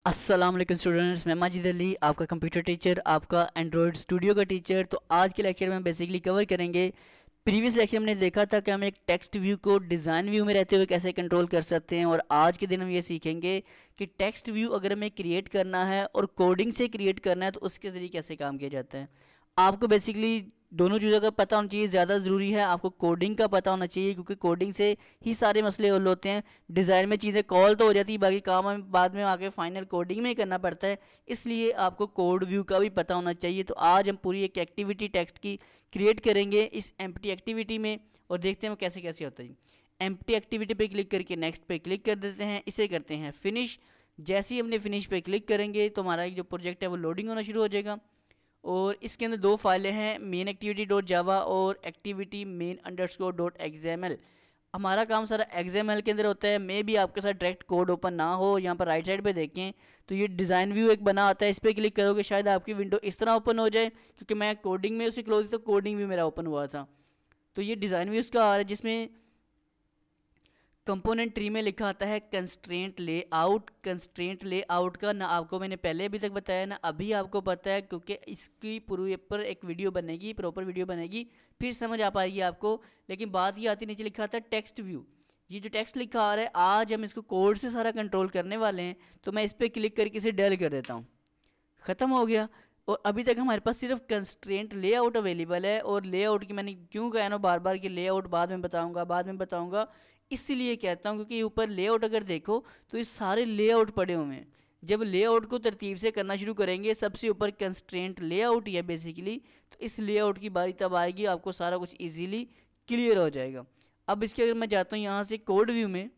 अस्सलाम वालेकुम स्टूडेंट्स, मैं माजिद अली, आपका कंप्यूटर टीचर, आपका एंड्रॉयड स्टूडियो का टीचर। तो आज के लेक्चर में हम बेसिकली कवर करेंगे। प्रीवियस लेक्चर में हमने देखा था कि हम एक टेक्स्ट व्यू को डिज़ाइन व्यू में रहते हुए कैसे कंट्रोल कर सकते हैं, और आज के दिन हम ये सीखेंगे कि टेक्स्ट व्यू अगर हमें क्रिएट करना है और कोडिंग से क्रिएट करना है तो उसके ज़रिए कैसे काम किया जाता है। आपको बेसिकली दोनों चीज़ों का पता होना चाहिए, ज़्यादा ज़रूरी है आपको कोडिंग का पता होना चाहिए, क्योंकि कोडिंग से ही सारे मसले हल होते हैं। डिज़ाइन में चीज़ें कॉल तो हो जाती है, बाकी काम हमें बाद में आके फाइनल कोडिंग में ही करना पड़ता है, इसलिए आपको कोड व्यू का भी पता होना चाहिए। तो आज हम पूरी एक एक्टिविटी टेक्स्ट की क्रिएट करेंगे इस एम्प्टी एक्टिविटी में, और देखते हैं वो कैसे कैसे होता है। एम्प्टी एक्टिविटी पे क्लिक करके नेक्स्ट पे क्लिक कर देते हैं, इसे करते हैं फिनिश। जैसे ही हमने फिनिश पे क्लिक करेंगे तो हमारा जो प्रोजेक्ट है वो लोडिंग होना शुरू हो जाएगा, और इसके अंदर दो फाइलें हैं, मेन एक्टिविटी डॉट जावा और activity main underscore dot XML. हमारा काम सारा एक्सएमएल के अंदर होता है। मे भी आपके साथ डायरेक्ट कोड ओपन ना हो। यहाँ पर राइट साइड पे देखें तो ये डिज़ाइन व्यू एक बना आता है, इस पर क्लिक करोगे शायद आपकी विंडो इस तरह ओपन हो जाए, क्योंकि मैं कोडिंग में उसे क्लोज तो कोडिंग व्यू मेरा ओपन हुआ था। तो ये डिज़ाइन व्यू उसका आ रहा है, जिसमें कंपोनेंट ट्री में लिखा आता है कंस्ट्रेंट लेआउट। कंस्ट्रेंट लेआउट का ना आपको मैंने पहले अभी तक बताया ना अभी आपको पता है, क्योंकि इसकी पूरी पर एक वीडियो बनेगी, प्रॉपर वीडियो बनेगी, फिर समझ आ पाएगी आपको। लेकिन बात ये आती, नीचे लिखा था टेक्स्ट व्यू। ये जो टेक्स्ट लिखा आ रहा है, आज हम इसको कोड से सारा कंट्रोल करने वाले हैं। तो मैं इस पर क्लिक करके इसे डल कर देता हूँ, ख़त्म हो गया। और अभी तक हमारे पास सिर्फ कंस्ट्रेंट लेआउट अवेलेबल है, और लेआउट की मैंने क्यों कहा ना बार बार कि लेआउट बाद में बताऊंगा, बाद में बताऊंगा, इसलिए कहता हूँ क्योंकि ऊपर लेआउट अगर देखो तो ये सारे लेआउट पड़े हुए हैं। जब लेआउट को तरतीब से करना शुरू करेंगे, सबसे ऊपर कंस्ट्रेंट लेआउट ही है बेसिकली, तो इस लेआउट की बारी तब आएगी, आपको सारा कुछ ईजीली क्लियर हो जाएगा। अब इसके अगर मैं जाता हूँ यहाँ से कोड व्यू में,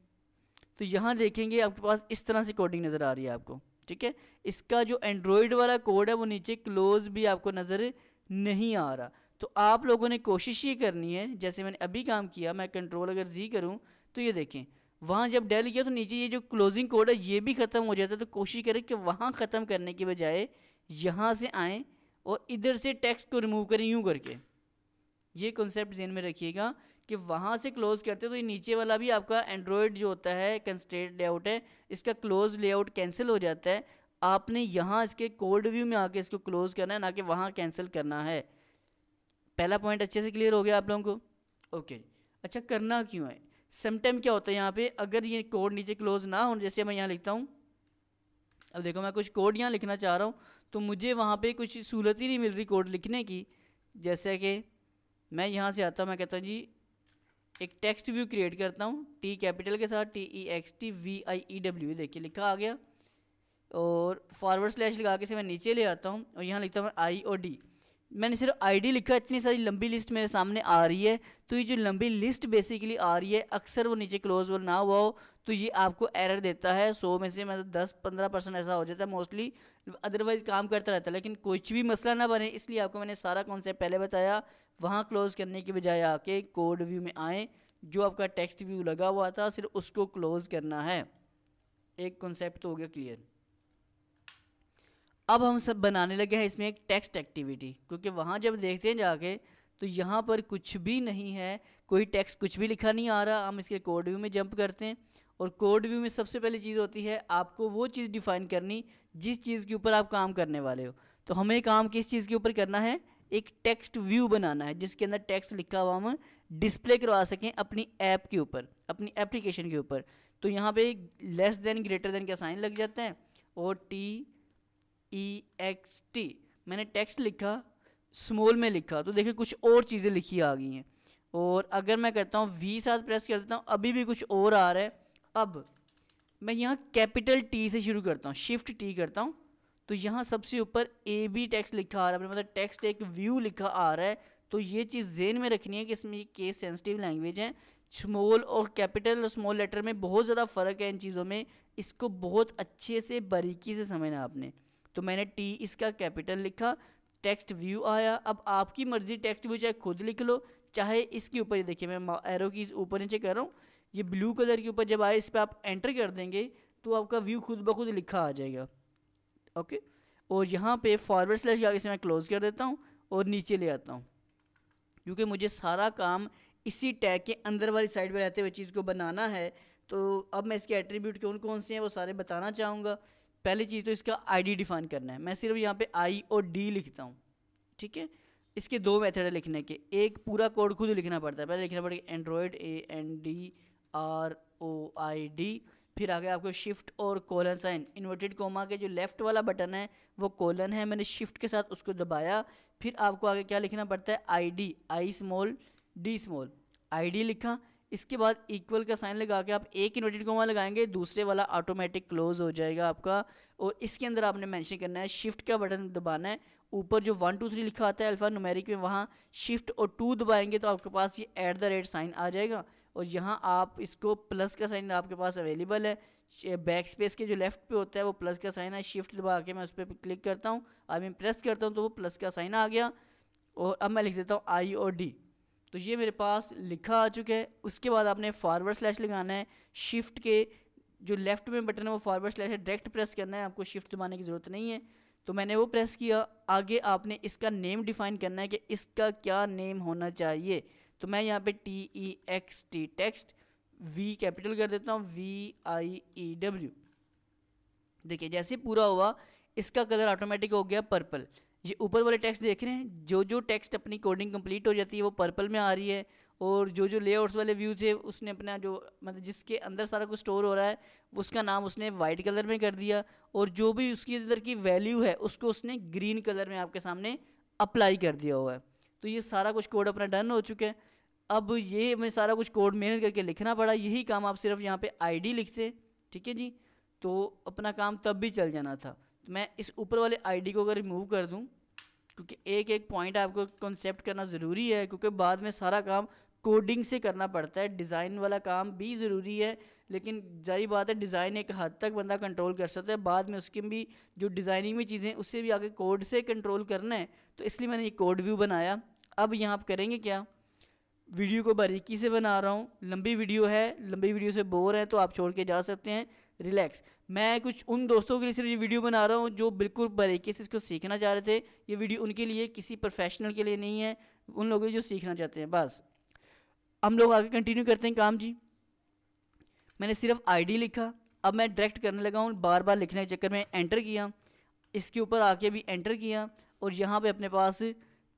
तो यहाँ देखेंगे आपके पास इस तरह से कोडिंग नज़र आ रही है आपको, ठीक है। इसका जो एंड्रॉयड वाला कोड है वो नीचे क्लोज भी आपको नज़र नहीं आ रहा। तो आप लोगों ने कोशिश ये करनी है, जैसे मैंने अभी काम किया, मैं कंट्रोल अगर जी करूँ तो ये देखें वहाँ जब डेल किया तो नीचे ये जो क्लोजिंग कोड है ये भी ख़त्म हो जाता है। तो कोशिश करें कि वहाँ ख़त्म करने के बजाय यहाँ से आएँ और इधर से टेक्स्ट को रिमूव करें यूँ करके। ये कॉन्सेप्ट ध्यान में रखिएगा कि वहाँ से क्लोज करते तो ये नीचे वाला भी आपका एंड्रॉयड जो होता है कंस्ट्रेंट लेआउट है, इसका क्लोज लेआउट कैंसिल हो जाता है। आपने यहाँ इसके कोड व्यू में आके इसको क्लोज करना है, ना कि वहाँ कैंसिल करना है। पहला पॉइंट अच्छे से क्लियर हो गया आप लोगों को? ओके। अच्छा, करना क्यों है? समटाइम क्या होता है यहाँ पे, अगर ये कोड नीचे क्लोज ना हो, जैसे मैं यहाँ लिखता हूँ, अब देखो मैं कुछ कोड यहाँ लिखना चाह रहा हूँ तो मुझे वहाँ पे कुछ सहूलत ही नहीं मिल रही कोड लिखने की। जैसे कि मैं यहाँ से आता हूँ, मैं कहता हूँ जी एक टेक्स्ट व्यू क्रिएट करता हूँ, टी कैपिटल के साथ, TEXTVIEW, देखिए लिखा आ गया, और फॉरवर्ड स्लैश लगा के से मैं नीचे ले आता हूँ और यहाँ लिखता हूँ IOD। मैंने सिर्फ ID लिखा, इतनी सारी लंबी लिस्ट मेरे सामने आ रही है। तो ये जो लंबी लिस्ट बेसिकली आ रही है, अक्सर वो नीचे क्लोजेबल ना हुआ हो तो ये आपको एरर देता है। 100 में से मतलब 10-15% ऐसा हो जाता है मोस्टली, अदरवाइज काम करता रहता है। लेकिन कुछ भी मसला ना बने, इसलिए आपको मैंने सारा कॉन्सेप्ट पहले बताया। वहाँ क्लोज करने के बजाय आके कोड व्यू में आएँ, जो आपका टेक्स्ट व्यू लगा हुआ था सिर्फ उसको क्लोज करना है। एक कॉन्सेप्ट तो हो गया क्लियर। अब हम सब बनाने लगे हैं इसमें एक टेक्स्ट एक्टिविटी, क्योंकि वहाँ जब देखते हैं जाके तो यहाँ पर कुछ भी नहीं है, कोई टेक्स्ट कुछ भी लिखा नहीं आ रहा। हम इसके कोड व्यू में जंप करते हैं, और कोड व्यू में सबसे पहली चीज़ होती है आपको वो चीज़ डिफाइन करनी जिस चीज़ के ऊपर आप काम करने वाले हो। तो हमें काम किस चीज़ के ऊपर करना है? एक टेक्स्ट व्यू बनाना है जिसके अंदर टेक्स्ट लिखा हुआ हम डिस्प्ले करवा सकें अपनी ऐप के ऊपर, अपनी एप्लीकेशन के ऊपर। तो यहाँ पे लेस देन ग्रेटर देन का साइन लग जाता है, और TEXT मैंने टेक्स्ट लिखा, स्मॉल में लिखा, तो देखिए कुछ और चीज़ें लिखी आ गई हैं। और अगर मैं करता हूँ V साथ प्रेस कर देता हूँ, अभी भी कुछ और आ रहा है। अब मैं यहाँ कैपिटल T से शुरू करता हूँ, शिफ्ट T करता हूँ, तो यहाँ सबसे ऊपर AB टेक्स्ट लिखा आ रहा है, मतलब टेक्स्ट एक व्यू लिखा आ रहा है। तो ये चीज़ ज़हन में रखनी है कि इसमें केस सेंसिटिव लैंग्वेज है। स्मॉल और कैपिटल और स्मॉल लेटर में बहुत ज़्यादा फ़र्क है इन चीज़ों में, इसको बहुत अच्छे से बारीकी से समझना आपने। तो मैंने T इसका कैपिटल लिखा, टेक्स्ट व्यू आया। अब आपकी मर्ज़ी टेक्स्ट व्यू चाहे खुद लिख लो, चाहे इसके ऊपर, देखिए मैं एरो की ऊपर नीचे कर रहा हूँ, ये ब्लू कलर के ऊपर जब आए इस पर आप एंटर कर देंगे तो आपका व्यू खुद ब खुद लिखा आ जाएगा। ओके। और यहाँ पे फॉरवर्ड स्लैश आगे से मैं क्लोज कर देता हूँ और नीचे ले आता हूँ, क्योंकि मुझे सारा काम इसी टैग के अंदर वाली साइड में रहते हुए चीज़ को बनाना है। तो अब मैं इसके एट्रीब्यूट कौन कौन से हैं वो सारे बताना चाहूँगा। पहली चीज़ तो इसका आईडी डिफाइन करना है। मैं सिर्फ यहाँ पे आई और डी लिखता हूँ, ठीक है। इसके दो मेथड है लिखने के, एक पूरा कोड खुद लिखना पड़ता है, पहले लिखना पड़ेगा एंड्रॉयड ANDROID, फिर आगे आपको शिफ्ट और कोलन साइन, इन्वर्टेड कोमा के जो लेफ्ट वाला बटन है वो कोलन है, मैंने शिफ्ट के साथ उसको दबाया, फिर आपको आगे क्या लिखना पड़ता है ID, I small D small, ID लिखा। इसके बाद इक्वल का साइन लगा के आप एक इन्वर्टेड कोमा लगाएंगे, दूसरे वाला ऑटोमेटिक क्लोज हो जाएगा आपका। और इसके अंदर आपने मेंशन करना है, शिफ्ट का बटन दबाना है, ऊपर जो 1 2 3 लिखा आता है अल्फ़ा न्यूमेरिक में, वहाँ शिफ्ट और 2 दबाएंगे तो आपके पास ये @ साइन आ जाएगा। और यहाँ आप इसको प्लस का साइन आपके पास अवेलेबल है, बैक स्पेस के जो लेफ्ट पे होता है वो प्लस का साइन है, शिफ्ट दबा के मैं उस पर क्लिक करता हूँ, आई मीन प्रेस करता हूँ तो वो प्लस का साइन आ गया। और अब मैं लिख देता हूँ I और D, तो ये मेरे पास लिखा आ चुका है। उसके बाद आपने फॉरवर्ड स्लैश लगाना है, शिफ्ट के जो लेफ्ट में बटन है वो फॉरवर्ड स्लैश है, डायरेक्ट प्रेस करना है, आपको शिफ्ट दबाने की ज़रूरत नहीं है। तो मैंने वो प्रेस किया। आगे आपने इसका नेम डिफाइन करना है कि इसका क्या नेम होना चाहिए। तो मैं यहाँ पे TEXT टेक्स्ट V कैपिटल कर देता हूँ, VIEW। देखिए जैसे पूरा हुआ इसका कलर ऑटोमेटिक हो गया पर्पल। ये ऊपर वाले टेक्स्ट देख रहे हैं, जो जो टेक्स्ट अपनी कोडिंग कंप्लीट हो जाती है वो पर्पल में आ रही है, और जो जो लेआउट्स वाले व्यू थे उसने अपना जो मतलब जिसके अंदर सारा कुछ स्टोर हो रहा है उसका नाम उसने वाइट कलर में कर दिया, और जो भी उसकी अंदर की वैल्यू है उसको उसने ग्रीन कलर में आपके सामने अप्लाई कर दिया हुआ है। तो ये सारा कुछ कोड अपना डन हो चुका है। अब ये हमें सारा कुछ कोड मेहनत करके लिखना पड़ा, यही काम आप सिर्फ यहाँ पे ID लिखते, ठीक है जी, तो अपना काम तब भी चल जाना था। तो मैं इस ऊपर वाले ID को अगर रिमूव कर दूँ, क्योंकि एक एक पॉइंट आपको कॉन्सेप्ट करना ज़रूरी है, क्योंकि बाद में सारा काम कोडिंग से करना पड़ता है, डिज़ाइन वाला काम भी ज़रूरी है, लेकिन जारी बात है डिज़ाइन एक हद तक बंदा कंट्रोल कर सकता है, बाद में उसकी भी जो डिज़ाइनिंग में चीज़ें उससे भी आगे कोड से कंट्रोल करना है। तो इसलिए मैंने ये कोड व्यू बनाया। अब यहाँ आप करेंगे क्या, वीडियो को बारीकी से बना रहा हूँ, लंबी वीडियो है, लंबी वीडियो से बोर है तो आप छोड़ के जा सकते हैं, रिलैक्स। मैं कुछ उन दोस्तों के लिए सिर्फ ये वीडियो बना रहा हूँ जो बिल्कुल बारीकी से इसको सीखना चाह रहे थे। ये वीडियो उनके लिए, किसी प्रोफेशनल के लिए नहीं है, उन लोगों जो सीखना चाहते हैं। बस हम लोग आगे कंटिन्यू करते हैं काम जी। मैंने सिर्फ ID लिखा, अब मैं डायरेक्ट करने लगा हूँ, बार बार लिखने के चक्कर में एंटर किया, इसके ऊपर आके भी एंटर किया, और यहाँ पे अपने पास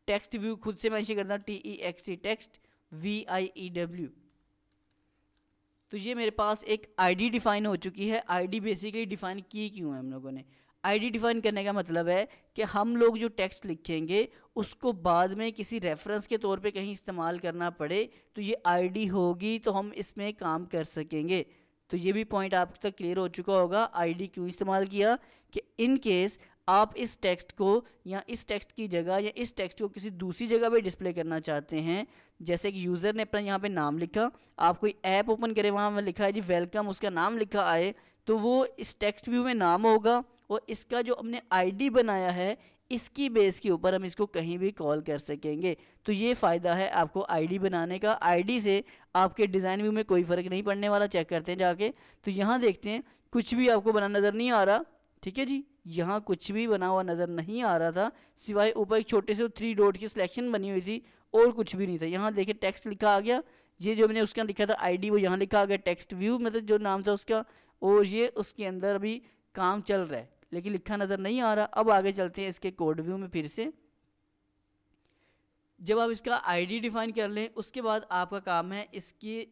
टेक्स्ट व्यू खुद से मेंशन करना, TEXT टेक्स्ट VIEW। तो ये मेरे पास एक ID डिफाइन हो चुकी है। ID बेसिकली डिफाइन की क्यों है हम लोगों ने, ID डिफाइन करने का मतलब है कि हम लोग जो टेक्स्ट लिखेंगे उसको बाद में किसी रेफरेंस के तौर पे कहीं इस्तेमाल करना पड़े तो ये ID होगी, तो हम इसमें काम कर सकेंगे। तो ये भी पॉइंट आप तक क्लियर हो चुका होगा ID क्यों इस्तेमाल किया, कि इन केस आप इस टेक्स्ट को या इस टेक्स्ट की जगह या इस टेक्स्ट को किसी दूसरी जगह पे डिस्प्ले करना चाहते हैं। जैसे कि यूज़र ने अपना यहाँ पे नाम लिखा, आप कोई ऐप ओपन करें, वहाँ में लिखा है जी वेलकम, उसका नाम लिखा आए, तो वो इस टेक्स्ट व्यू में नाम होगा, और इसका जो हमने ID बनाया है इसकी बेस के ऊपर हम इसको कहीं भी कॉल कर सकेंगे। तो ये फ़ायदा है आपको ID बनाने का। ID से आपके डिज़ाइन व्यू में कोई फ़र्क नहीं पड़ने वाला। चेक करते हैं जाके, तो यहाँ देखते हैं कुछ भी आपको बना नज़र नहीं आ रहा, ठीक है जी, यहाँ कुछ भी बना हुआ नज़र नहीं आ रहा था, सिवाय ऊपर एक छोटे से 3 डॉट की सिलेक्शन बनी हुई थी, और कुछ भी नहीं था। यहाँ देखिए टेक्स्ट लिखा आ गया, ये जो मैंने उसका लिखा था ID वो यहाँ लिखा आ गया, टेक्स्ट व्यू मतलब जो नाम था उसका, और ये उसके अंदर अभी काम चल रहा है लेकिन लिखा नज़र नहीं आ रहा। अब आगे चलते हैं इसके कोड व्यू में फिर से। जब आप इसका ID डिफाइन कर लें उसके बाद आपका काम है इसकी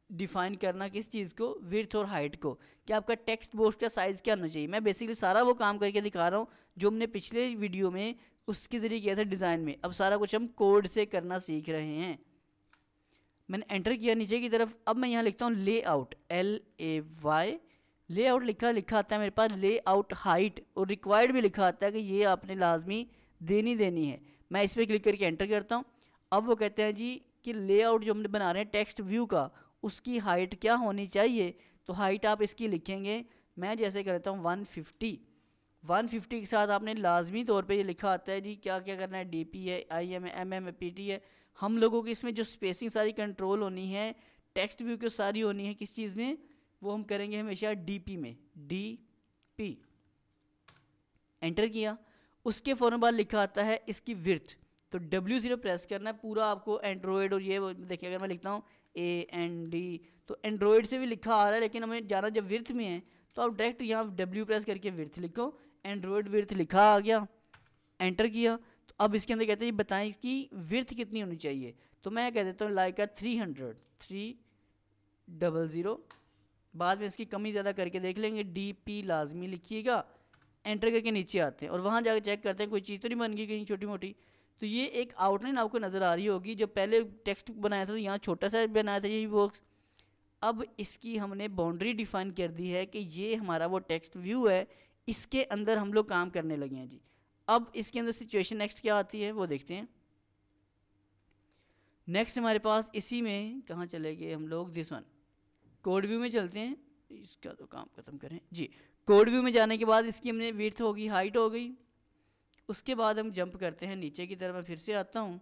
डिफाइन करना, किस चीज़ को, विड्थ और हाइट को, कि आपका टेक्स्ट बॉक्स का साइज़ क्या होना चाहिए। मैं बेसिकली सारा वो काम करके दिखा रहा हूँ जो हमने पिछले वीडियो में उसके ज़रिए किया था डिज़ाइन में। अब सारा कुछ हम कोड से करना सीख रहे हैं। मैंने एंटर किया नीचे की तरफ, अब मैं यहाँ लिखता हूँ लेआउट, LAY, लेआउट लिखा आता है मेरे पास, लेआउट हाइट और रिक्वायर्ड भी लिखा आता है कि ये आपने लाजमी देनी है। मैं इस पर क्लिक करके एंटर करता हूँ। अब वो कहते हैं जी कि लेआउट जो हमने बना रहे हैं टेक्स्ट व्यू का, उसकी हाइट क्या होनी चाहिए। तो हाइट आप इसकी लिखेंगे, मैं जैसे करता हूँ 150 के साथ आपने लाजमी तौर पे ये लिखा आता है जी क्या क्या करना है, DP है, IM है, MM है, PT है। हम लोगों की इसमें जो स्पेसिंग सारी कंट्रोल होनी है, टेक्स्ट व्यू की सारी होनी है किस चीज़ में, वो हम करेंगे हमेशा DP में, DP। एंटर किया, उसके फ़ौरन बाद लिखा आता है इसकी विड्थ, तो W0 प्रेस करना है। पूरा आपको एंड्रॉयड और ये देखिए, अगर मैं लिखता हूँ AND, तो एंड्रॉयड से भी लिखा आ रहा है, लेकिन हमें जाना जब विड्थ में है तो आप डायरेक्ट यहाँ W प्रेस करके विड्थ लिखो, एंड्रॉयड विड्थ लिखा आ गया, एंटर किया। तो अब इसके अंदर कहते हैं बताएं कि विड्थ कितनी होनी चाहिए, तो मैं कह देता हूँ लाइक 300 बाद में इसकी कमी ज़्यादा करके देख लेंगे, DP लाजमी लिखिएगा, एंटर करके नीचे आते हैं और वहाँ जाकर चेक करते हैं कोई चीज़ तो नहीं बन गई कहीं छोटी मोटी। तो ये एक आउटलाइन आपको नज़र आ रही होगी, जब पहले टेक्स्ट बनाया था तो यहाँ छोटा सा बनाया था यही बॉक्स। अब इसकी हमने बाउंड्री डिफाइन कर दी है कि ये हमारा वो टेक्स्ट व्यू है, इसके अंदर हम लोग काम करने लगे हैं जी। अब इसके अंदर सिचुएशन नेक्स्ट क्या आती है वो देखते हैं। नेक्स्ट हमारे पास इसी में कहाँ चले गए हम लोग, दिस वन कोड व्यू में चलते हैं, इसका तो काम खत्म करें जी। कोड व्यू में जाने के बाद इसकी हमने विड्थ होगी, हाइट हो गई, उसके बाद हम जंप करते हैं नीचे की तरफ। मैं फिर से आता हूँ,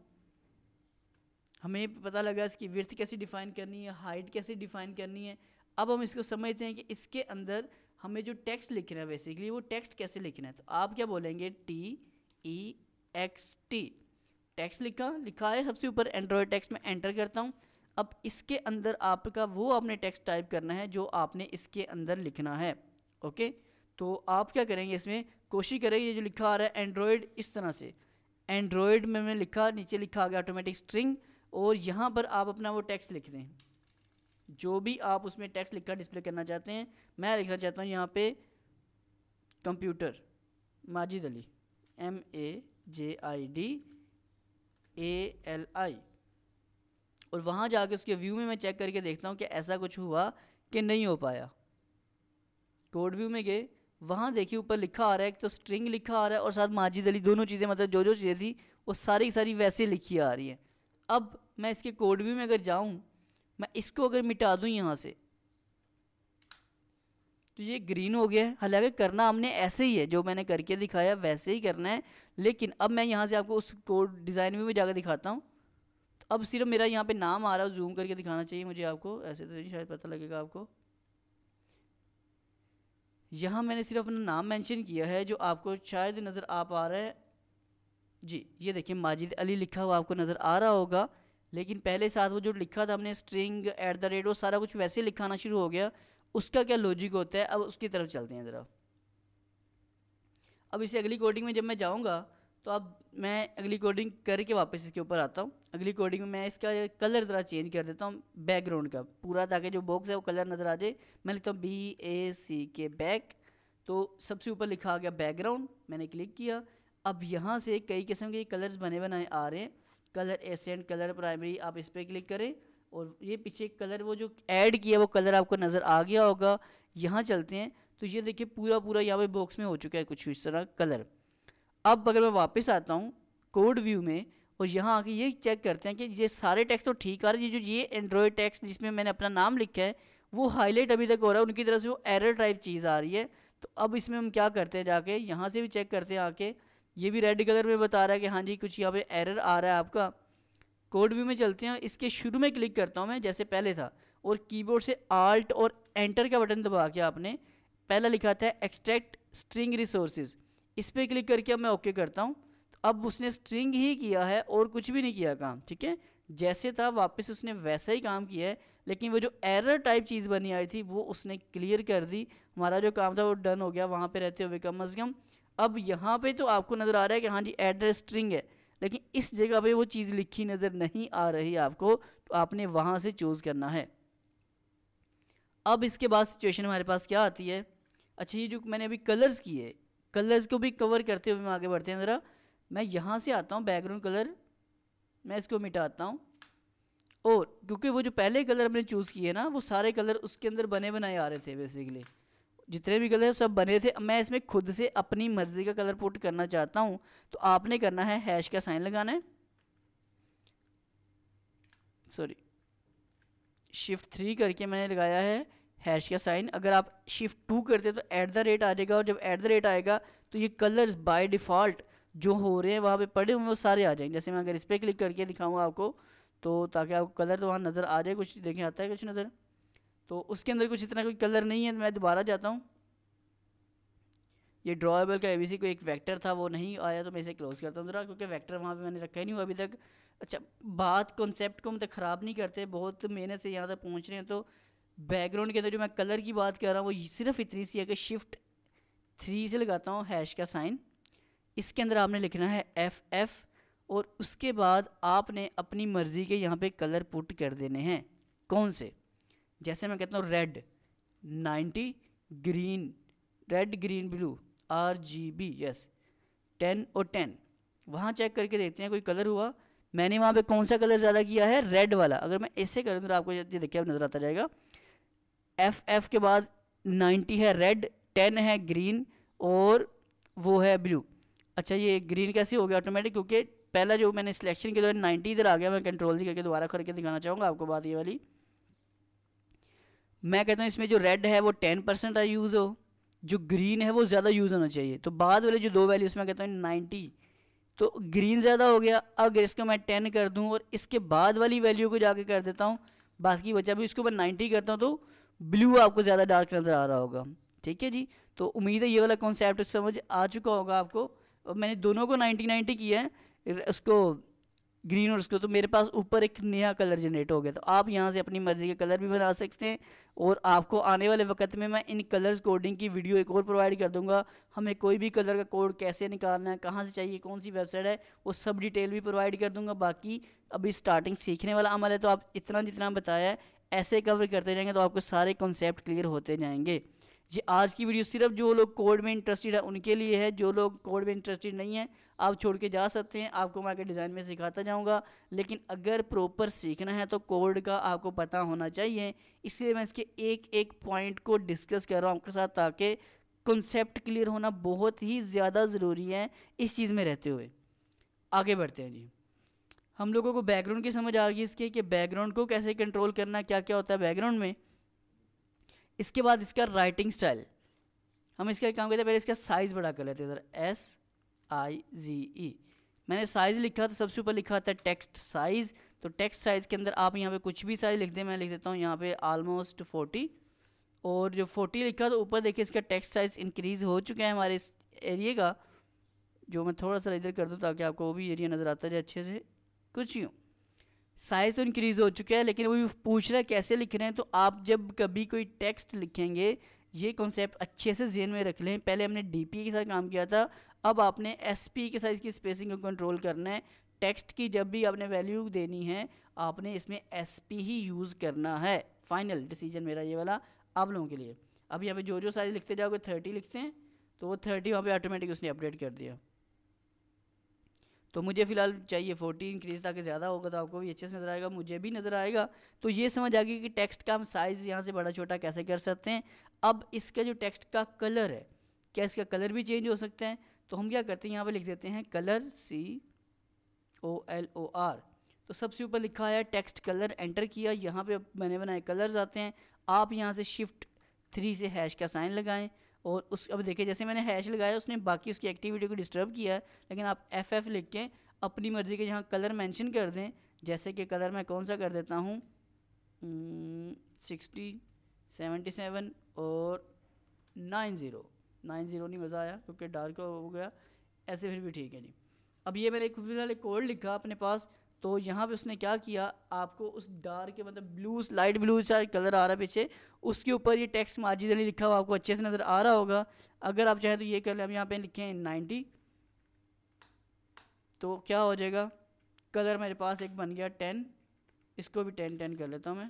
हमें पता लगा इसकी विड्थ कैसे डिफ़ाइन करनी है, हाइट कैसे डिफ़ाइन करनी है। अब हम इसको समझते हैं कि इसके अंदर हमें जो टेक्स्ट लिखना है बेसिकली वो टेक्स्ट कैसे लिखना है। तो आप क्या बोलेंगे, TEXT टेक्स्ट लिखा है सबसे ऊपर एंड्रॉयड टेक्स्ट में, एंटर करता हूँ। अब इसके अंदर आपका वो आपने टेक्स्ट टाइप करना है जो आपने इसके अंदर लिखना है। ओके, तो आप क्या करेंगे, इसमें कोशिश करेंगे ये जो लिखा आ रहा है एंड्रॉयड, इस तरह से एंड्रॉयड में मैंने लिखा, नीचे लिखा आ गया ऑटोमेटिक स्ट्रिंग, और यहाँ पर आप अपना वो टेक्स्ट लिख दें जो भी आप उसमें टेक्स्ट लिखा डिस्प्ले करना चाहते हैं। मैं लिखना चाहता हूँ यहाँ पे कंप्यूटर माजिद अली, MAJIDALI, और वहाँ जाके उसके व्यू में मैं चेक करके देखता हूँ कि ऐसा कुछ हुआ कि नहीं हो पाया। कोड व्यू में गए, वहाँ देखिए ऊपर लिखा आ रहा है, एक तो स्ट्रिंग लिखा आ रहा है और साथ माजिद अली, दोनों चीज़ें मतलब जो जो चीज़ें थी वो सारी की सारी वैसे लिखी आ रही हैं। अब मैं इसके कोड व्यू में अगर जाऊँ, मैं इसको अगर मिटा दूँ यहाँ से, तो ये ग्रीन हो गया है। हालांकि करना हमने ऐसे ही है, जो मैंने करके दिखाया वैसे ही करना है, लेकिन अब मैं यहाँ से आपको उस कोड डिज़ाइन व्यू में जाकर दिखाता हूँ। तो अब सिर्फ मेरा यहाँ पे नाम आ रहा है, जूम करके दिखाना चाहिए मुझे आपको, ऐसे तो नहीं शायद पता लगेगा आपको। यहाँ मैंने सिर्फ अपना नाम मेंशन किया है जो आपको शायद नज़र आ पा रहा है जी। ये देखिए माजिद अली लिखा हुआ आपको नज़र आ रहा होगा, लेकिन पहले साथ वो जो लिखा था हमने स्ट्रिंग @ वो सारा कुछ वैसे लिखाना शुरू हो गया। उसका क्या लॉजिक होता है, अब उसकी तरफ चलते हैं ज़रा। अब इसे अगली कोडिंग में जब मैं जाऊँगा तो अब मैं अगली कोडिंग करके वापस इसके ऊपर आता हूँ। अगली कोडिंग में मैं इसका कलर ज़रा चेंज कर देता हूँ बैकग्राउंड का पूरा, ताकि जो बॉक्स है वो कलर नज़र आ जाए। मैं लिखता हूँ BACK बैक, तो सबसे ऊपर लिखा आ गया बैकग्राउंड, मैंने क्लिक किया। अब यहाँ से कई किस्म के कलर्स बने बनाए आ रहे हैं, कलर एसेंट, कलर प्राइमरी, आप इस पर क्लिक करें और ये पीछे कलर वो जो ऐड किया वो कलर आपको नज़र आ गया होगा। यहाँ चलते हैं तो ये देखिए पूरा यहाँ पे बॉक्स में हो चुका है कुछ इस तरह कलर। अब अगर मैं वापस आता हूँ कोड व्यू में और यहाँ आके ये चेक करते हैं कि ये सारे टेक्स्ट तो ठीक आ रहे हैं, ये एंड्रॉयड टेक्स्ट जिसमें मैंने अपना नाम लिखा है वो हाईलाइट अभी तक हो रहा है, उनकी तरफ से वो एरर टाइप चीज़ आ रही है। तो अब इसमें हम क्या करते हैं, जाके यहाँ से भी चेक करते हैं आके, ये भी रेड कलर में बता रहा है कि हाँ जी कुछ यहाँ पे एरर आ रहा है आपका। कोड व्यू में चलते हैं, इसके शुरू में क्लिक करता हूँ मैं जैसे पहले था, और कीबोर्ड से आल्ट और एंटर का बटन दबा के आपने पहला लिखा था एक्सट्रैक्ट स्ट्रिंग रिसोर्सेज, इस पर क्लिक करके अब मैं ओके करता हूँ। तो अब उसने स्ट्रिंग ही किया है और कुछ भी नहीं किया काम, ठीक है, जैसे था वापस उसने वैसा ही काम किया है, लेकिन वो जो एरर टाइप चीज़ बनी आई थी वो उसने क्लियर कर दी। हमारा जो काम था वो डन हो गया वहाँ पे रहते हुए कम अज़ कम। अब यहाँ पे तो आपको नज़र आ रहा है कि हाँ जी एड्रेस स्ट्रिंग है, लेकिन इस जगह पे वो चीज़ लिखी नज़र नहीं आ रही आपको, तो आपने वहाँ से चूज़ करना है। अब इसके बाद सिचुएशन हमारे पास क्या आती है, अच्छा ये जो मैंने अभी कलर्स किए, कलर्स को भी कवर करते हुए हम आगे बढ़ते हैं ज़रा। मैं यहाँ से आता हूँ बैकग्राउंड कलर, मैं इसको मिटाता हूँ, और क्योंकि वो जो पहले कलर मैंने चूज़ किए ना वो सारे कलर उसके अंदर बने बनाए आ रहे थे, बेसिकली जितने भी कलर सब बने थे। मैं इसमें खुद से अपनी मर्ज़ी का कलर पुट करना चाहता हूँ, तो आपने करना है हैश का साइन लगाना है, सॉरी Shift 3 करके मैंने लगाया है हैश का साइन। अगर आप Shift 2 करते तो @ आ जाएगा, और जब @ आएगा तो ये कलर्स बाय डिफ़ॉल्ट जो हो रहे हैं वहाँ पे पड़े हुए वो सारे आ जाएंगे। जैसे मैं अगर इस पर क्लिक करके दिखाऊंगा आपको, तो ताकि आपको कलर तो वहाँ नज़र आ जाए, कुछ देखें आता है कुछ नज़र, तो उसके अंदर कुछ इतना कोई कलर नहीं है। मैं दोबारा जाता हूँ, ये ड्रॉएबल का ABC को एक वेक्टर था वो नहीं आया, तो मैं इसे क्लोज करता हूँ ज़रा, क्योंकि वेक्टर वहाँ पे मैंने रखा ही नहीं हुआ अभी तक। अच्छा बात कॉन्सेप्ट को मतलब ख़राब नहीं करते, बहुत मेहनत से यहाँ तक पहुँच रहे हैं, तो बैकग्राउंड के अंदर जो मैं कलर की बात कर रहा हूँ वो सिर्फ इतनी सी है कि शिफ्ट 3 से लगाता हूँ हैश का साइन, इसके अंदर आपने लिखना है FF और उसके बाद आपने अपनी मर्ज़ी के यहाँ पे कलर पुट कर देने हैं। कौन से? जैसे मैं कहता हूँ red 90, green red green blue RGB yes 10 और 10। वहाँ चेक करके देखते हैं कोई कलर हुआ। मैंने वहाँ पे कौन सा कलर ज़्यादा किया है? रेड वाला। अगर मैं ऐसे करूँ तो आपको ये देखिए नज़र आता जाएगा। FF के बाद 90 है रेड, 10 है ग्रीन और वो है ब्लू। अच्छा ये ग्रीन कैसे हो गया ऑटोमेटिक? क्योंकि पहला जो मैंने सिलेक्शन के दौरान 90 इधर आ गया। मैं कंट्रोल से करके दोबारा करके दिखाना चाहूँगा आपको बात ये वाली। मैं कहता हूँ इसमें जो रेड है वो 10% यूज़ हो, जो ग्रीन है वो ज़्यादा यूज़ होना चाहिए। तो बाद वाले जो दो वैल्यू उसमें कहता हूँ 90, तो ग्रीन ज़्यादा हो गया। अगर इसको मैं 10 कर दूँ और इसके बाद वाली वैल्यू को जाके कर देता हूँ, बाकी बचा भी इसको मैं 90 करता हूँ, तो ब्लू आपको ज़्यादा डार्क नज़र आ रहा होगा। ठीक है जी, तो उम्मीद है ये वाला कॉन्सेप्ट समझ आ चुका होगा आपको। और मैंने दोनों को 90-90 किया है, उसको ग्रीन और उसको, तो मेरे पास ऊपर एक नया कलर जनरेट हो गया। तो आप यहाँ से अपनी मर्ज़ी के कलर भी बना सकते हैं और आपको आने वाले वक्त में मैं इन कलर्स कोडिंग की वीडियो एक और प्रोवाइड कर दूंगा। हमें कोई भी कलर का कोड कैसे निकालना है, कहाँ से चाहिए, कौन सी वेबसाइट है, वो सब डिटेल भी प्रोवाइड कर दूंगा। बाकी अभी स्टार्टिंग सीखने वाला अमल है, तो आप इतना जितना बताया है ऐसे कवर करते जाएंगे तो आपको सारे कॉन्सेप्ट क्लियर होते जाएंगे। जी आज की वीडियो सिर्फ जो लोग कोड में इंटरेस्टेड है उनके लिए है। जो लोग कोड में इंटरेस्टेड नहीं है आप छोड़ के जा सकते हैं, आपको मैं आगे डिज़ाइन में सिखाता जाऊंगा। लेकिन अगर प्रॉपर सीखना है तो कोड का आपको पता होना चाहिए, इसलिए मैं इसके एक एक पॉइंट को डिस्कस कर रहा हूँ आपके साथ, ताकि कॉन्सेप्ट क्लियर होना बहुत ही ज़्यादा ज़रूरी है इस चीज़ में रहते हुए। आगे बढ़ते हैं जी। हम लोगों को बैकग्राउंड की समझ आ गई इसके कि बैकग्राउंड को कैसे कंट्रोल करना है, क्या क्या होता है बैकग्राउंड में। इसके बाद इसका राइटिंग स्टाइल, हम इसका काम करते हैं। पहले इसका साइज़ बड़ा कर लेते हैं ज़रा, SIZE। मैंने साइज़ लिखा तो सबसे ऊपर लिखा था टेक्स्ट साइज़। तो टेक्स्ट साइज़ के अंदर आप यहाँ पे कुछ भी साइज़ लिख दें। मैं लिख देता हूँ यहाँ पे ऑलमोस्ट 40, और जो 40 लिखा तो ऊपर देखिए इसका टेक्स्ट साइज़ इंक्रीज़ हो चुका है हमारे इस एरिए का। जो मैं थोड़ा सा इधर कर दूँ ताकि आपको वो भी एरिया नज़र आता जाए अच्छे से। कुछ यूँ साइज़ तो इंक्रीज़ हो चुका है, लेकिन वो पूछ रहा है कैसे लिख रहे हैं। तो आप जब कभी कोई टेक्स्ट लिखेंगे, ये कॉन्सेप्ट अच्छे से ज़हन में रख लें। पहले हमने DP के साथ काम किया था, अब आपने SP के साथ इसकी स्पेसिंग को कंट्रोल करना है। टेक्स्ट की जब भी आपने वैल्यू देनी है आपने इसमें SP ही यूज़ करना है। फाइनल डिसीजन मेरा ये वाला आप लोगों के लिए। अब यहाँ पे जो जो साइज़ लिखते जाओगे 30 लिखते हैं तो वो 30 वहाँ पे ऑटोमेटिक उसने अपडेट कर दिया। तो मुझे फ़िलहाल चाहिए 40 इंक्रीज़, ताकि ज़्यादा होगा तो आपको भी अच्छे से नज़र आएगा, मुझे भी नज़र आएगा। तो ये समझ आ गई कि टेक्स्ट का हम साइज़ यहाँ से बड़ा छोटा कैसे कर सकते हैं। अब इसका जो टेक्स्ट का कलर है, क्या इसका कलर भी चेंज हो सकता है? तो हम क्या करते हैं, यहाँ पे लिख देते हैं कलर COLOR। तो सबसे ऊपर लिखा है टेक्स्ट कलर, एंटर किया। यहाँ पे बने बनाए कलर्स आते हैं। आप यहाँ से शिफ्ट 3 से हैश का साइन लगाएं और उस अब देखिए जैसे मैंने हैश लगाया उसने बाकी उसकी एक्टिविटी को डिस्टर्ब किया है, लेकिन आप FF लिख के अपनी मर्ज़ी के यहाँ कलर मेंशन कर दें। जैसे कि कलर मैं कौन सा कर देता हूँ 60, 77 और 90 नहीं मज़ा आया क्योंकि डार्क हो गया, ऐसे फिर भी ठीक है जी। अब ये मैंने फिलहाल एक कोड लिखा अपने पास, तो यहाँ पे उसने क्या किया, आपको उस डार्क के मतलब ब्लू लाइट ब्लू सा कलर आ रहा है पीछे, उसके ऊपर ये टेक्स्ट मार्जिनली लिखा हुआ आपको अच्छे से नज़र आ रहा होगा। अगर आप चाहें तो ये कर लें। अब यहाँ पे लिखे हैं 90, तो क्या हो जाएगा, कलर मेरे पास एक बन गया 10, इसको भी 10 कर लेता हूँ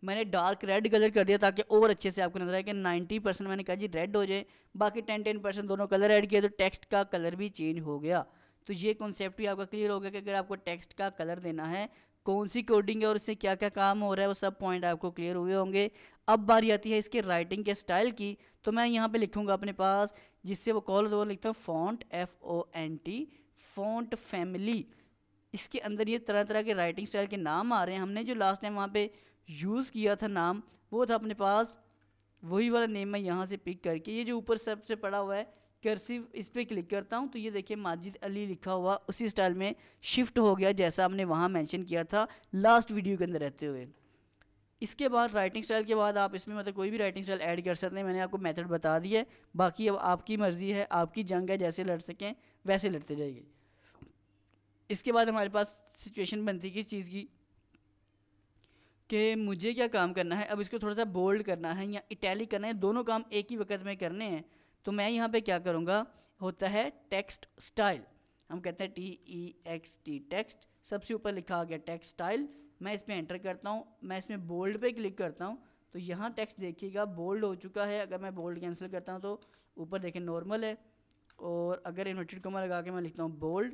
मैंने डार्क रेड कलर कर दिया ताकि और अच्छे से आपको नजर आए कि 90% मैंने कहा जी रेड हो जाए, बाकी 10% दोनों कलर ऐड किए तो टेक्स्ट का कलर भी चेंज हो गया। तो ये कॉन्सेप्ट भी आपका क्लियर हो गया कि अगर आपको टेक्स्ट का कलर देना है, कौन सी कोडिंग है और इससे क्या क्या काम हो रहा है, वो सब पॉइंट आपको क्लियर हुए होंगे। अब बारी आती है इसके राइटिंग के स्टाइल की। तो मैं यहाँ पे लिखूँगा अपने पास, जिससे वो कॉल दो लिखता हूँ फॉन्ट FONT, फॉन्ट फैमिली। इसके अंदर ये तरह तरह के राइटिंग स्टाइल के नाम आ रहे हैं। हमने जो लास्ट टाइम वहाँ पे यूज़ किया था नाम, वो था अपने पास वही वाला नेम मैं यहाँ से पिक करके, ये जो ऊपर सबसे पड़ा हुआ है कर्सिव, इस पर क्लिक करता हूँ तो ये देखिए माजिद अली लिखा हुआ उसी स्टाइल में शिफ्ट हो गया जैसा हमने वहाँ मेंशन किया था लास्ट वीडियो के अंदर रहते हुए। इसके बाद राइटिंग स्टाइल के बाद आप इसमें मतलब कोई भी राइटिंग स्टाइल ऐड कर सकते हैं। मैंने आपको मेथड बता दिया है, बाकी अब आपकी मर्ज़ी है, आपकी जंग है, जैसे लड़ सकें वैसे लड़ते जाइए। इसके बाद हमारे पास सिचुएशन बनती है किस चीज़ की कि मुझे क्या काम करना है, अब इसको थोड़ा सा बोल्ड करना है या इटैलिक करना है, दोनों काम एक ही वक्त में करने हैं। तो मैं यहाँ पे क्या करूँगा, होता है टेक्स्ट स्टाइल, हम कहते हैं TEXT टेक्स्ट, सबसे ऊपर लिखा आ गया टेक्स्ट स्टाइल। मैं इसमें एंटर करता हूँ, मैं इसमें बोल्ड पे क्लिक करता हूँ तो यहाँ टेक्स्ट देखिएगा बोल्ड हो चुका है। अगर मैं बोल्ड कैंसिल करता हूँ तो ऊपर देखें नॉर्मल है, और अगर इन्वर्टेड कॉमा लगा के मैं लिखता हूँ बोल्ड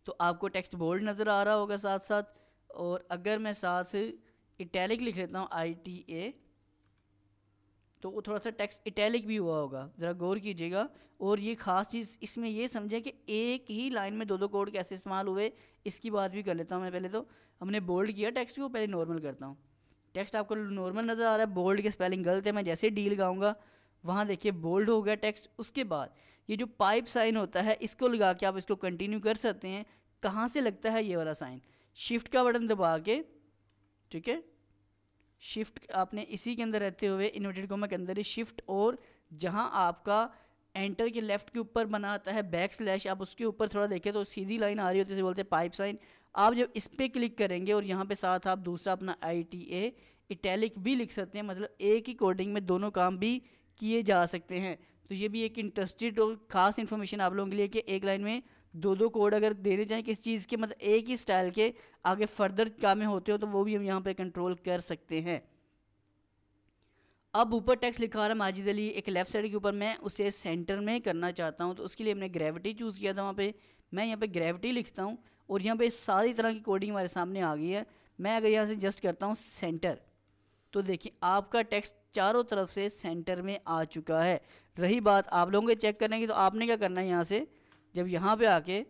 तो आपको टेक्स्ट बोल्ड नज़र आ रहा होगा साथ साथ। और अगर मैं साथ इटैलिक लिख लेता हूँ ITA तो वो थोड़ा सा टेक्स्ट इटैलिक भी हुआ होगा, ज़रा गौर कीजिएगा। और ये ख़ास चीज़ इसमें ये समझें कि एक ही लाइन में दो कोड कैसे इस्तेमाल हुए, इसकी बात भी कर लेता हूँ मैं। पहले तो हमने बोल्ड किया टेक्स्ट को, पहले नॉर्मल करता हूँ। टेक्स्ट आपको नॉर्मल नज़र आ रहा है, बोल्ड के स्पेलिंग गलत है, मैं जैसे डी लगाऊंगा वहाँ देखिए बोल्ड हो गया टेक्स्ट। उसके बाद ये जो पाइप साइन होता है इसको लगा के आप इसको कंटिन्यू कर सकते हैं। कहाँ से लगता है ये वाला साइन, शिफ्ट का बटन दबा के, ठीक है, शिफ्ट आपने इसी के अंदर रहते हुए इन्वर्टेड कॉमा के अंदर ही शिफ्ट, और जहाँ आपका एंटर के लेफ्ट के ऊपर बना आता है बैक स्लैश, आप उसके ऊपर थोड़ा देखें तो सीधी लाइन आ रही होती है, बोलते हैं पाइप साइन। आप जब इस पर क्लिक करेंगे और यहाँ पे साथ आप दूसरा अपना ITA इटैलिक भी लिख सकते हैं, मतलब एक ही कोडिंग में दोनों काम भी किए जा सकते हैं। तो ये भी एक इंटरेस्टेड और ख़ास इन्फॉर्मेशन आप लोगों के लिए कि एक लाइन में दो कोड अगर देने चाहें किस चीज़ के, मतलब एक ही स्टाइल के, आगे फर्दर कामें होते हो तो वो भी हम यहाँ पे कंट्रोल कर सकते हैं। अब ऊपर टेक्स्ट लिखा रहा है माजिद अली एक लेफ्ट साइड के ऊपर, मैं उसे सेंटर में करना चाहता हूँ तो उसके लिए हमने ग्रेविटी चूज़ किया था। वहाँ पे मैं यहाँ पे ग्रेविटी लिखता हूँ और यहाँ पे सारी तरह की कोडिंग हमारे सामने आ गई है। मैं अगर यहाँ से जस्ट करता हूँ सेंटर तो देखिए आपका टेक्स्ट चारों तरफ से सेंटर में आ चुका है। रही बात आप लोगों के चेक करने की, तो आपने क्या करना है, यहाँ से जब यहाँ पे आके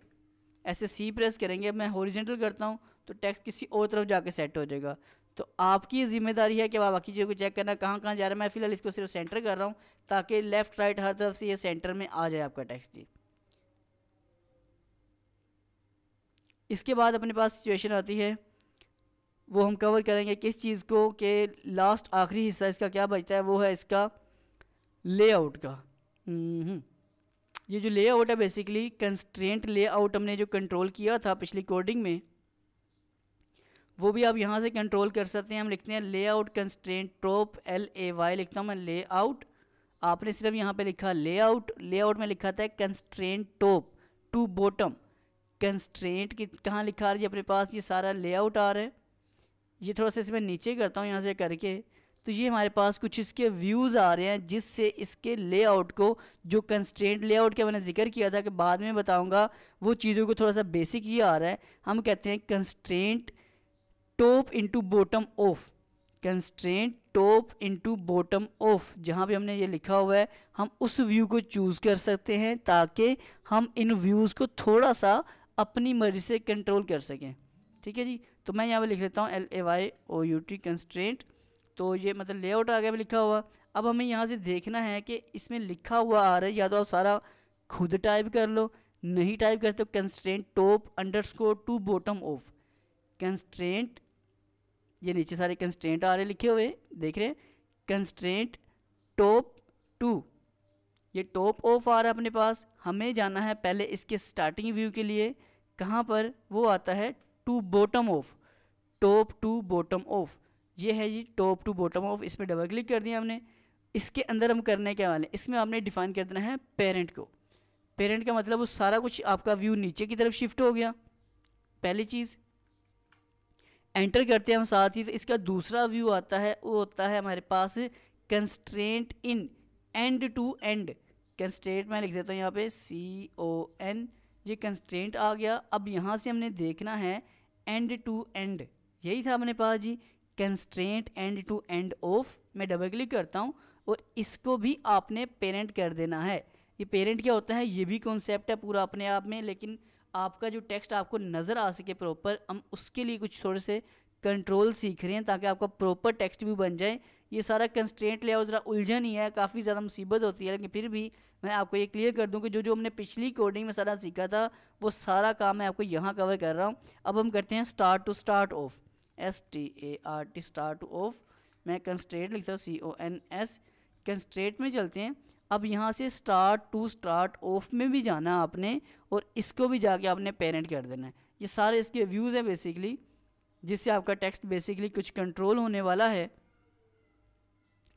ऐसे C प्रेस करेंगे, मैं हॉरिजॉन्टल करता हूँ तो टेक्स्ट किसी और तरफ जाके सेट हो जाएगा। तो आपकी जिम्मेदारी है कि आप बाकी चीज़ों को चेक करना कहाँ कहाँ जा रहा है। मैं फिलहाल इसको सिर्फ सेंटर कर रहा हूँ ताकि लेफ्ट राइट हर तरफ से ये सेंटर में आ जाए आपका टेक्स्ट जी। इसके बाद अपने पास सिचुएशन आती है, वो हम कवर करेंगे किस चीज़ को, कि लास्ट आखिरी हिस्सा इसका क्या बचता है, वो है इसका लेआउट का। ये जो लेआउट है बेसिकली कंस्ट्रेंट लेआउट हमने जो कंट्रोल किया था पिछली कोडिंग में, वो भी आप यहाँ से कंट्रोल कर सकते हैं। हम लिखते हैं लेआउट कंस्ट्रेंट टॉप LAY लिखता हूँ मैं लेआउट, आपने सिर्फ यहाँ पे लिखा लेआउट, लेआउट में लिखा था constraint top to bottom. Constraint की कहाँ लिखा रही है अपने पास, ये सारा लेआउट आ रहा है। ये थोड़ा सा इसमें नीचे करता हूँ यहाँ से करके, तो ये हमारे पास कुछ इसके व्यूज़ आ रहे हैं जिससे इसके लेआउट को, जो कंस्ट्रेंट लेआउट का मैंने जिक्र किया था कि बाद में बताऊंगा, वो चीज़ों को थोड़ा सा बेसिक ये आ रहा है। हम कहते हैं constraint top into bottom of, constraint top into bottom of, जहाँ पे हमने ये लिखा हुआ है हम उस व्यू को चूज़ कर सकते हैं ताकि हम इन व्यूज़ को थोड़ा सा अपनी मर्जी से कंट्रोल कर सकें। ठीक है जी, तो मैं यहाँ पे लिख लेता हूँ LAYOUT कंस्ट्रेंट, तो ये मतलब लेआउट आ गया भी लिखा हुआ। अब हमें यहाँ से देखना है कि इसमें लिखा हुआ आ रहा है, या तो आप सारा खुद टाइप कर लो, नहीं टाइप करते तो constraint top underscore two bottom of, constraint, ये नीचे सारे कंस्ट्रेंट आ रहे लिखे हुए देख रहे हैं, कंस्ट्रेंट टॉप टू, ये टॉप ऑफ आ रहा है अपने पास। हमें जाना है पहले इसके स्टार्टिंग व्यू के लिए, कहाँ पर, वो आता है to bottom of, top to bottom of, ये है जी टॉप टू बॉटम ऑफ। इस पर डबल क्लिक कर दिया हमने। इसके अंदर हम करने क्या वाले, इसमें आपने डिफाइन कर देना है पेरेंट को। पेरेंट का मतलब वो सारा कुछ आपका व्यू नीचे की तरफ शिफ्ट हो गया, पहली चीज़। एंटर करते हैं हम साथ ही, तो इसका दूसरा व्यू आता है, वो होता है हमारे पास constraint in end to end. Constraint मैं लिख देता हूँ यहाँ पे CON, ये कंस्ट्रेंट आ गया। अब यहाँ से हमने देखना है एंड टू एंड, यही था अपने पास जी, constraint end to end off. मैं डबल क्लिक करता हूँ और इसको भी आपने पेरेंट कर देना है। ये पेरेंट क्या होता है, ये भी कॉन्सेप्ट है पूरा अपने आप में, लेकिन आपका जो टेक्स्ट आपको नज़र आ सके प्रॉपर, हम उसके लिए कुछ थोड़े से कंट्रोल सीख रहे हैं ताकि आपका प्रॉपर टेक्स्ट भी बन जाए। ये सारा कंस्ट्रेंट लेआउट ज़रा उलझन ही है, काफ़ी ज़्यादा मुसीबत होती है, लेकिन फिर भी मैं आपको ये क्लियर कर दूं कि जो जो हमने पिछली कोडिंग में सारा सीखा था वो सारा काम मैं आपको यहाँ कवर कर रहा हूँ। अब हम करते हैं start to start of, START start to of. मैं कंस्ट्रेंट लिखता हूँ CONS, कंस्ट्रेंट में चलते हैं। अब यहाँ से स्टार्ट टू स्टार्ट ऑफ में भी जाना आपने, और इसको भी जाके आपने पेरेंट कर देना है। ये सारे इसके व्यूज़ हैं बेसिकली, जिससे आपका टेक्स्ट बेसिकली कुछ कंट्रोल होने वाला है।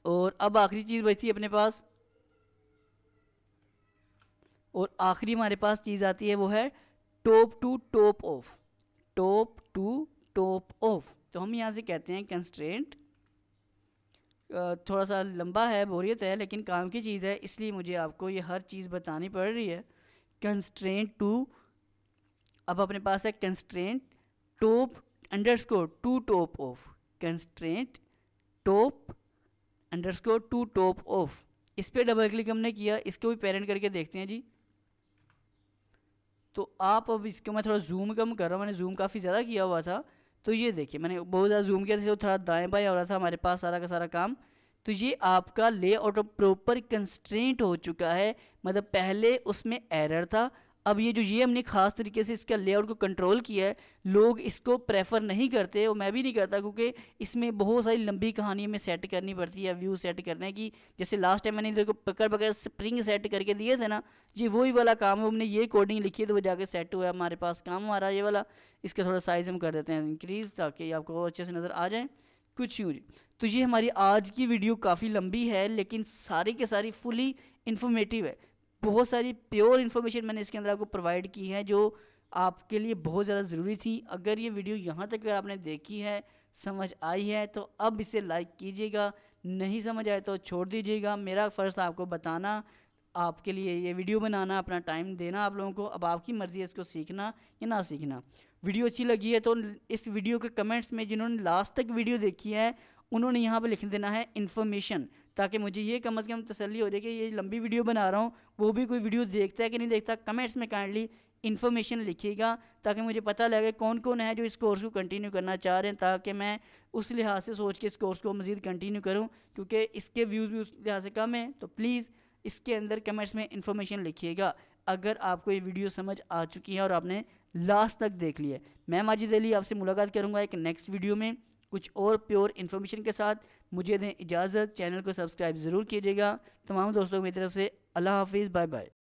और अब आखिरी चीज़ बचती है अपने पास, और आखिरी हमारे पास चीज़ आती है वो है top to top of. Top to top of तो हम यहाँ से कहते हैं कंस्ट्रेंट, थोड़ा सा लंबा है, बोरियत है, लेकिन काम की चीज़ है, इसलिए मुझे आपको ये हर चीज़ बतानी पड़ रही है। कंस्ट्रेंट टू, अब अपने पास है constraint top underscore two top of, constraint top underscore two top of. इस पर डबल क्लिक हमने किया, इसको भी पेरेंट करके देखते हैं जी। तो आप अब इसको मैं थोड़ा जूम कम कर रहा हूँ, मैंने जूम काफ़ी ज़्यादा किया हुआ था, तो ये देखिए मैंने बहुत ज़्यादा जूम किया था, तो थोड़ा दाएं बाएं हो रहा था हमारे पास सारा का सारा काम। तो ये आपका लेआउट प्रॉपर कंस्ट्रेंट हो चुका है, मतलब पहले उसमें एरर था, अब ये हमने ख़ास तरीके से इसका लेआउट को कंट्रोल किया है। लोग इसको प्रेफर नहीं करते और मैं भी नहीं करता, क्योंकि इसमें बहुत सारी लंबी कहानी में सेट करनी पड़ती है, व्यू सेट करने की। जैसे लास्ट टाइम मैंने इधर को पकड़ पकड़ स्प्रिंग सेट करके दिए थे ना, ये वही वाला काम है। हमने ये कोडिंग लिखी है तो वो जाके सेट हुआ है हमारे पास काम हमारा ये वाला। इसका थोड़ा साइज़ हम कर देते हैं इंक्रीज़, ताकि आपको और अच्छे से नज़र आ जाए कुछ यूँ। तो ये हमारी आज की वीडियो काफ़ी लंबी है, लेकिन सारी के सारी फुली इन्फॉर्मेटिव है। बहुत सारी प्योर इन्फॉर्मेशन मैंने इसके अंदर आपको प्रोवाइड की है, जो आपके लिए बहुत ज़्यादा ज़रूरी थी। अगर ये वीडियो यहाँ तक अगर आपने देखी है, समझ आई है, तो अब इसे लाइक कीजिएगा, नहीं समझ आए तो छोड़ दीजिएगा। मेरा फ़र्ज़ था आपको बताना, आपके लिए ये वीडियो बनाना, अपना टाइम देना आप लोगों को। अब आपकी मर्ज़ी है इसको सीखना या ना सीखना। वीडियो अच्छी लगी है तो इस वीडियो के कमेंट्स में जिन्होंने लास्ट तक वीडियो देखी है, उन्होंने यहाँ पे लिख देना है इन्फॉर्मेशन, ताकि मुझे ये कम से कम तसल्ली हो जाए कि ये लंबी वीडियो बना रहा हूँ, वो भी कोई वीडियो देखता है कि नहीं देखता। कमेंट्स में काइंडली इन्फॉर्मेशन लिखिएगा, ताकि मुझे पता लगे कौन कौन है जो इस कोर्स को कंटिन्यू करना चाह रहे हैं, ताकि मैं उस लिहाज से सोच के इस कोर्स को मज़ीद कंटिन्यू करूँ, क्योंकि इसके व्यूज़ भी उस लिहाज से कम हैं। तो प्लीज़ इसके अंदर कमेंट्स में इन्फॉर्मेशन लिखिएगा अगर आपको ये वीडियो समझ आ चुकी है और आपने लास्ट तक देख लिया है। मैं माजिद अली आपसे मुलाकात करूँगा एक नेक्स्ट वीडियो में कुछ और प्योर इन्फॉर्मेशन के साथ। मुझे दें इजाज़त, चैनल को सब्सक्राइब ज़रूर कीजिएगा। तमाम दोस्तों की तरफ से अल्लाह हाफिज़, बाय बाय।